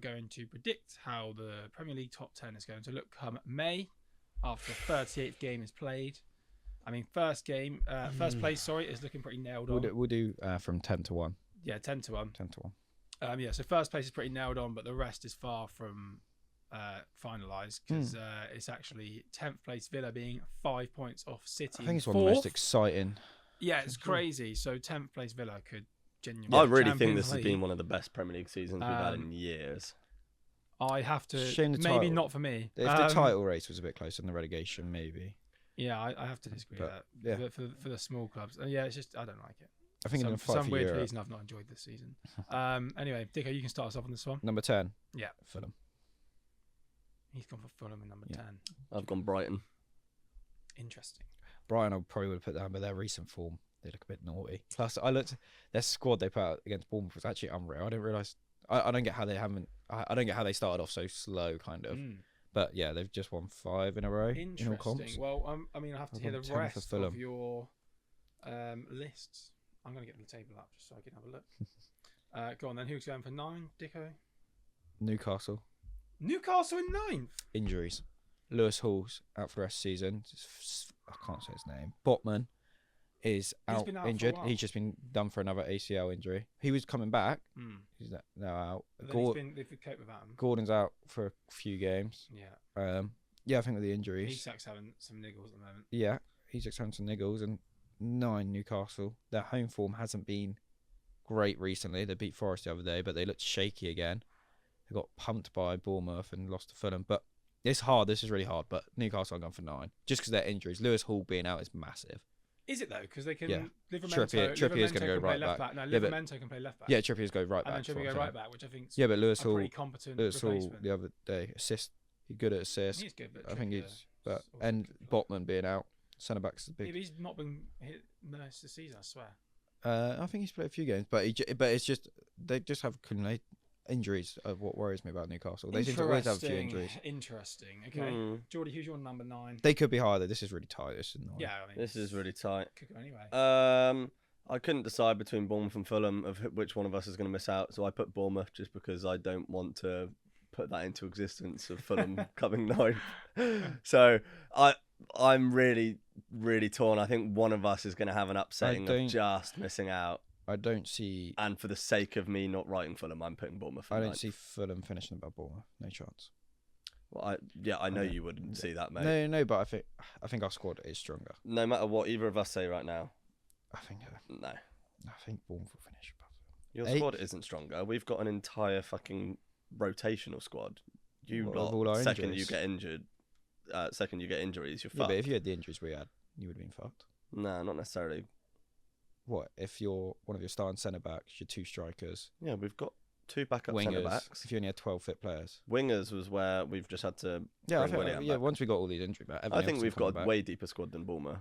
going to predict how the Premier League top 10 is going to look come May after the 38th game is played. I mean, first place, is looking pretty nailed on. We'll do from 10 to 1. Yeah, 10 to 1. 10 to 1. So first place is pretty nailed on, but the rest is far from finalised because it's actually 10th place Villa being 5 points off City. I think it's one of the most exciting. Yeah, it's crazy. So 10th place Villa could genuinely. I really think this has been one of the best Premier League seasons we've had in years. I have to. Maybe title. not for me. If the title race was a bit closer than the relegation, maybe. Yeah, I have to disagree with that. Yeah. For the small clubs. It's just, I don't like it. I think for some weird reason I've not enjoyed this season. Anyway, Dicko, you can start us off on this one. Number 10. Yeah. Fulham. He's gone for Fulham in number 10. I've gone Brighton. Interesting. Brighton I probably would have put down, but their recent form, they look a bit naughty. Plus, I looked, their squad they put out against Bournemouth was actually unreal. I didn't realise, I don't get how they haven't, I don't get how they started off so slow, kind of. But yeah, they've just won 5 in a row. Interesting. In all comps. Well, I mean, I have to hear the rest of your lists. I'm going to get the table up just so I can have a look. Go on then. Who's going for 9, Dicko? Newcastle. Newcastle in 9th. Injuries. Lewis Hall's out for the rest of the season. I can't say his name. Botman is out injured. He's just been done for another ACL injury. He was coming back. He's now out. They've coped without him. Gordon's out for a few games. Yeah. Yeah, I think with the injuries. Isak's having some niggles at the moment. Yeah, Isak's having some niggles. And 9, Newcastle. Their home form hasn't been great recently. They beat Forest the other day, but they looked shaky again. They got pumped by Bournemouth and lost to Fulham. But it's hard. This is really hard. But Newcastle are going for 9. Just because their injuries. Lewis Hall being out is massive. Is it though? Because they can. Yeah. Trippier's going to go right back. No, Livermento can play left back. Yeah, Trippier's go right back. And then Trippier go right back, which I think is but Lewis Hall, pretty competent Lewis Hall replacement. the other day, he's good at assists. He's good, but I think he's. But and Botman being out, centre backs is big. He's not been hit most this season, I swear. I think he's played a few games, but it's just they just have injuries. Of what worries me about Newcastle, they seem to always have a few injuries. Interesting. Okay, Geordie, who's your number 9? They could be higher. Though. This is really tight. This is not. Yeah, I mean, this is really tight. Could go anyway. I couldn't decide between Bournemouth and Fulham of which one of us is going to miss out, so I put Bournemouth just because I don't want to put that into existence of Fulham coming 9th. So I'm really, really torn. I think one of us is going to have an upsetting of just missing out. I don't see... And for the sake of me not writing Fulham, I'm putting Bournemouth. I don't see Fulham finishing above Bournemouth. No chance. Well, I know you wouldn't see that, mate. No, but I think our squad is stronger. No matter what either of us say right now. I think... No. I think Bournemouth will finish above them. Your squad isn't stronger. We've got an entire fucking rotational squad. Second you get injured, second you get injuries, you're fucked. But if you had the injuries we had, you would have been fucked. No, not necessarily. What if you're one of your starting centre backs, your 2 strikers? Yeah, we've got 2 backup centre backs. If you only had 12 fit players, wingers was where we've just had to. Yeah, once we got all these injuries back, I think we've got a way deeper squad than Bournemouth.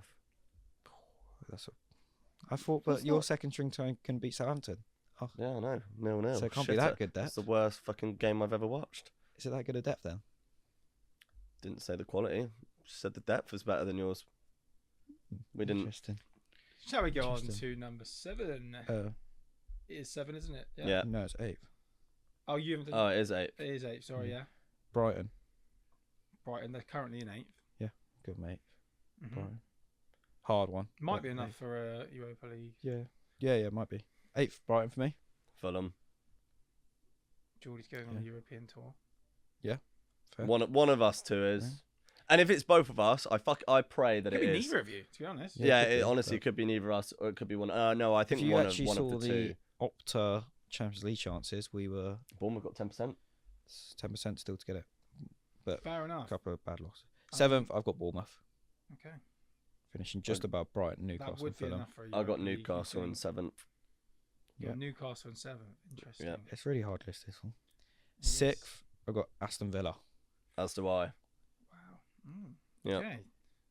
I thought, but your second string team can beat Southampton. Oh. Yeah, I know. 0-0. So it can't be that good depth. It's the worst fucking game I've ever watched. Is it that good a depth then? Didn't say the quality. Just said the depth was better than yours. We didn't. Interesting. Shall we go on to number 7? It is 7, isn't it? Yeah. No, it's 8th. Oh, you haven't done Oh, it is 8th. It is 8th, sorry, yeah. Brighton. They're currently in 8th. Yeah, good mate. Brighton. Hard one. Might be enough for a Europa League. Yeah, might be. 8th, Brighton for me. Fulham. Geordie's going on a European tour. Yeah. Fair. One of us two is. Yeah. And if it's both of us, I pray that it is. Could be neither of you, to be honest. Yeah, it honestly could be neither of us, or it could be one. No, I think one of the two. If you actually saw the Opta Champions League chances, we were... Bournemouth got 10%. 10% still to get it. But fair enough. A couple of bad losses. 7th, I've got Bournemouth. Okay. Finishing just above Brighton, Newcastle, that would be enough for you. I got Newcastle in 7th. Yeah, Newcastle in 7th. Interesting. Yeah. It's really hard list, this one. 6th, I've got Aston Villa. As do I. Wow. Yeah. Okay.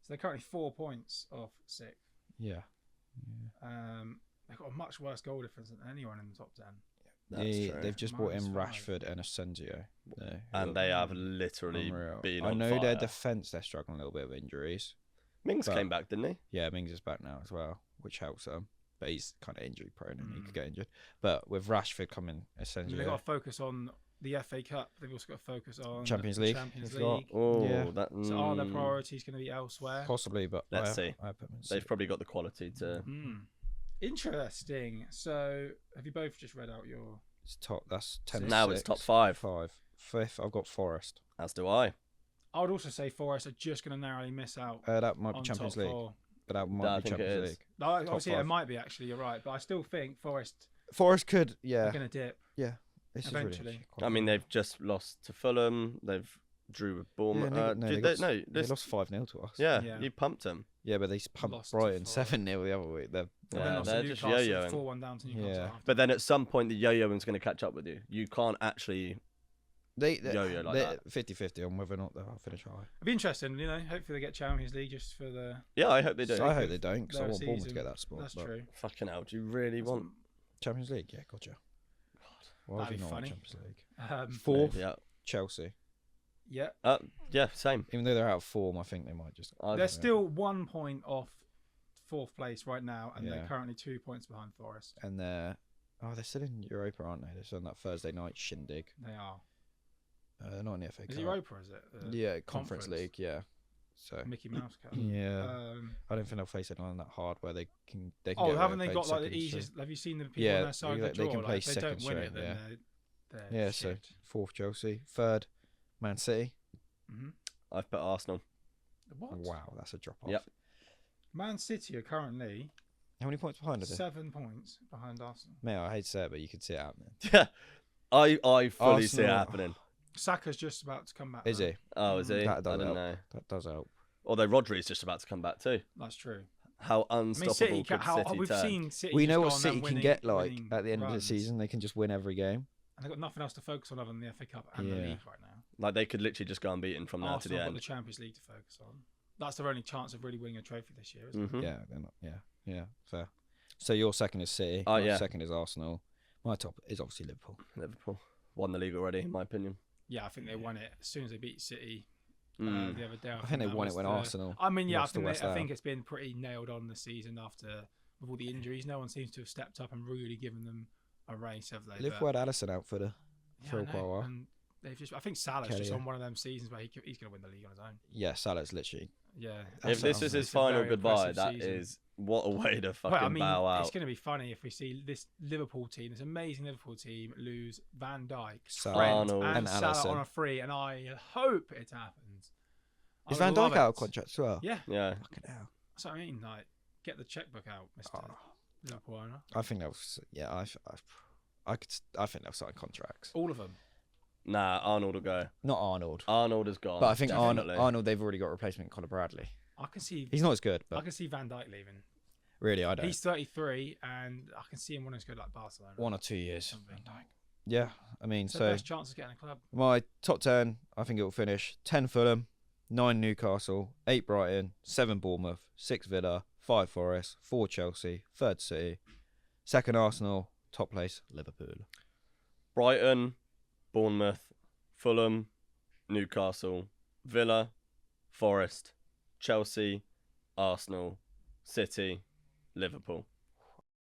So they're currently 4 points off 6th. Yeah. They've got a much worse goal difference than anyone in the top 10. That's true. They've just brought in Rashford and Asensio. And they have literally been on I know fire. their defence, they're struggling a little bit with injuries. Mings came back, didn't he? Yeah, Mings is back now as well, which helps them. But he's kind of injury prone and he could get injured. But with Rashford coming, Asensio... They've got to focus on the FA Cup. They've also got to focus on Champions the League. Champions They've got- League. Oh, Yeah. that. So are their priorities going to be elsewhere? Possibly, but Let's I see. put them in They've sixth. probably got the quality to. Interesting. So have you both just read out your? It's top. That's 10. Now it's top 5. 5. Fifth, I've got Forest. As do I. I would also say Forest are just going to narrowly miss out That might be on Champions top League, 4. but that No, I might be think it Champions is. League. No, obviously it 5. might be actually. You're right, but I still think Forest Forest could, are yeah. going to dip. This eventually. Is really I mean, they've just lost to Fulham. They've drew with Bournemouth. they lost 5-0 to us. Yeah, Yeah. you pumped them. Yeah, but they pumped Lost to Brighton Forest. 7-0 the other week. And Yeah, then lost to they're just Newcastle, yo-yoing. 4-1 down to Newcastle. Yeah. after. But then at some point, the yo-yoing's going to catch up with you. You can't actually. They Yo-yo like they're that. 50-50 on whether or not they'll finish high. It'd be interesting, Hopefully they get Champions League just for the. Yeah, I hope they do. So I hope they don't, because I their want Bournemouth to season. get that spot. That's but true. Fucking hell, do you really want? Champions League, yeah, gotcha. Why would That'd you be not want funny. Champions League? 4th, Yeah. Chelsea. Yeah. Yeah, same. Even though they're out of form, I think they might just. They're still 1 point off 4th place right now, and Yeah. they're currently 2 points behind Forest. And they're still in Europa, aren't they? They're still on that Thursday night shindig. They are. Not in the FA Is Cup. it Europa? Is it? Yeah, Conference League. Yeah. So Mickey Mouse Cup. yeah, I don't think they'll face anyone that hard where they can. They can Oh, get haven't away they with got like playing the second easiest? Have you seen the people Yeah, on their side of the they draw? can play Like, if they don't second win it, straight, then yeah. they're Yeah, so shit. 4th Chelsea, 3rd Man City. Mhm. I've put Arsenal. What? Wow, that's a drop off. Yep. Man City are currently How many points behind are they? 7 points behind Arsenal. Mate, I hate to say it, but you can see it happening. Yeah, I fully see it Arsenal- happening. Saka's just about to come back. Is though. he? Oh, is he? I That does don't help. know. That does help. Although Rodri's just about to come back too. That's true. How I mean, unstoppable City. could How City we've turn? seen City. We just know go what on City them can winning- get like winning at the end of the runs, season. They can just win every game. and they've got nothing else to focus on other than the FA Cup and the Yeah. league right now. Like they could literally just go unbeaten from now to Arsenal the got end. the Champions League to focus on. That's their only chance of really winning a trophy this year, isn't it? Mhm. Yeah, they're not. Yeah, fair. So your second is City. Oh, my yeah. second is Arsenal. My top is obviously Liverpool. Liverpool won the league already, in my opinion. Yeah, I think they won it as soon as they beat City Mm. the other day. I think they that won it was when the- Arsenal. I mean, yeah, I lost to think, West I Ham. think it's been pretty nailed on this season after with all the injuries. No one seems to have stepped up and really given them a race, have they? Liverpool had Alisson out for Yeah, for I quite a know, while. and they've just. I think Salah's Kelly, just yeah. on one of them seasons where he's going to win the league on his own. Yeah, Salah's literally. Yeah. If this is his It's a final very goodbye, impressive that season. is what a way to fucking Well, I mean, bow out. it's going to be funny if we see this Liverpool team, this amazing Liverpool team, lose Van Dijk, Salah, Trent, Arnold, and and Salah Alisson. on a free, and I hope it happens. I Is would Van love Dijk out of it. contract as well? Yeah, Yeah, Fucking hell. that's what I mean. Like, get the checkbook out, Mister Oh. Liverpool owner. I think they'll. Yeah, I think they'll sign contracts. All of them. nah, Arnold will go. Not Arnold, Arnold is gone. but I think definitely. Arnold. They've already got a replacement, Conor Bradley. I can see. He's not as good, I but can see Van Dijk leaving. really, I don't. He's 33, and I can see him wanting to go to like Barcelona. 1 or 2 years. Something. Yeah, I mean, So so best chance of getting a club. my top 10, I think it will finish 10 Fulham, 9 Newcastle, 8 Brighton, 7 Bournemouth, 6 Villa, 5 Forest, 4 Chelsea, 3rd City, 2nd Arsenal, top place Liverpool. Brighton, Bournemouth, Fulham, Newcastle, Villa, Forest, Chelsea, Arsenal, City, Liverpool.